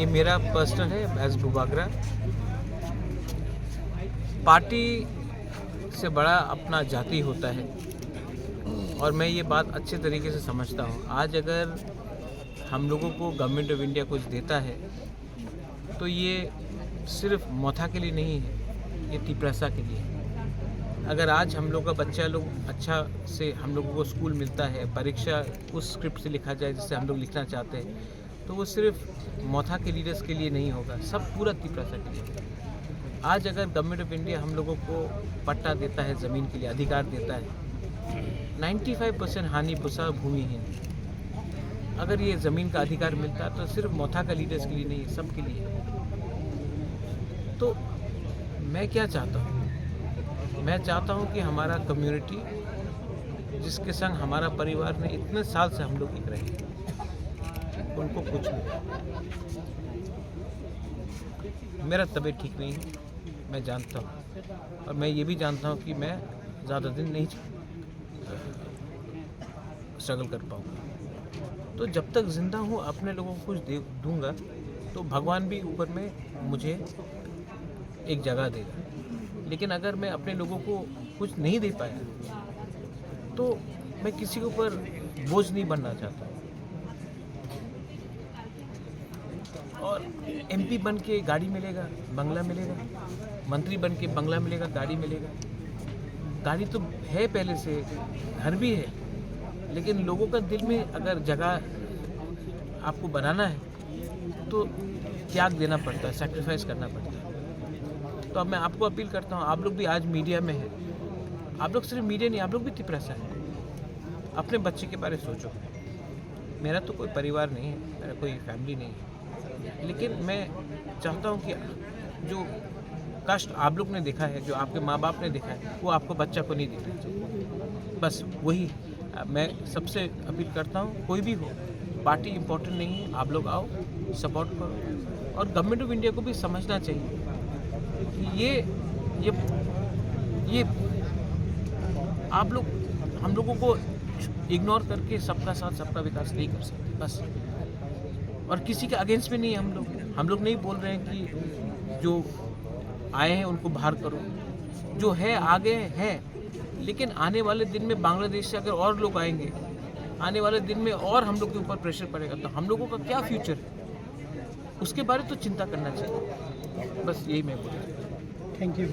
ये मेरा पर्सनल है एज बुबागरा। पार्टी से बड़ा अपना जाति होता है और मैं ये बात अच्छे तरीके से समझता हूँ। आज अगर हम लोगों को गवर्नमेंट ऑफ इंडिया कुछ देता है तो ये सिर्फ मोथा के लिए नहीं है, ये तिपरासा के लिए। अगर आज हम लोग का बच्चा लोग अच्छा से हम लोगों को स्कूल मिलता है, परीक्षा उस स्क्रिप्ट से लिखा जाए जिससे हम लोग लिखना चाहते हैं, तो वो सिर्फ मोथा के लीडर्स के लिए नहीं होगा, सब पूरा तिपरासा के लिए। आज अगर गवर्नमेंट ऑफ इंडिया हम लोगों को पट्टा देता है, ज़मीन के लिए अधिकार देता है, 95% हानि पुसा भूमिहीन। अगर ये ज़मीन का अधिकार मिलता है तो सिर्फ मोथा का लीडर्स के लिए नहीं, सबके लिए। तो मैं क्या चाहता हूँ? मैं चाहता हूँ कि हमारा कम्युनिटी जिसके संग हमारा परिवार ने इतने साल से हम लोग एक रहे, उनको कुछ नहीं। मेरा तबीयत ठीक नहीं है, मैं जानता हूँ, और मैं ये भी जानता हूँ कि मैं ज़्यादा दिन नहीं स्ट्रगल कर पाऊँगा। तो जब तक ज़िंदा हूँ अपने लोगों को कुछ दूँगा तो भगवान भी ऊपर में मुझे एक जगह देगा। लेकिन अगर मैं अपने लोगों को कुछ नहीं दे पाया तो मैं किसी के ऊपर बोझ नहीं बनना चाहता। और एमपी बन के गाड़ी मिलेगा, बंगला मिलेगा, मंत्री बन के बंगला मिलेगा, गाड़ी मिलेगा। गाड़ी तो है पहले से, घर भी है, लेकिन लोगों का दिल में अगर जगह आपको बनाना है तो त्याग देना पड़ता है, सैक्रिफाइस करना पड़ता है। तो अब मैं आपको अपील करता हूँ, आप लोग भी आज मीडिया में हैं, आप लोग सिर्फ मीडिया नहीं, आप लोग भी तिपरासा हैं। अपने बच्चे के बारे में सोचो। मेरा तो कोई परिवार नहीं है, मेरा कोई फैमिली नहीं है, लेकिन मैं चाहता हूँ कि जो कष्ट आप लोग ने देखा है, जो आपके माँ बाप ने देखा है, वो आपको बच्चा को नहीं दिखना चाहिए। बस वही मैं सबसे अपील करता हूँ। कोई भी हो, पार्टी इम्पोर्टेंट नहीं है, आप लोग आओ, सपोर्ट करो। और गवर्नमेंट ऑफ इंडिया को भी समझना चाहिए कि ये आप लोग हम लोगों को इग्नोर करके सबका साथ सबका विकास नहीं कर सकते बस। और किसी के अगेंस्ट में नहीं है हम लोग नहीं बोल रहे हैं कि जो आए हैं उनको बाहर करो, जो है आगे हैं। लेकिन आने वाले दिन में बांग्लादेश से अगर और लोग आएंगे, आने वाले दिन में और हम लोग के ऊपर प्रेशर पड़ेगा, तो हम लोगों का क्या फ्यूचर है, उसके बारे तो चिंता करना चाहिए। बस यही मैं बोलूँ। Thank you.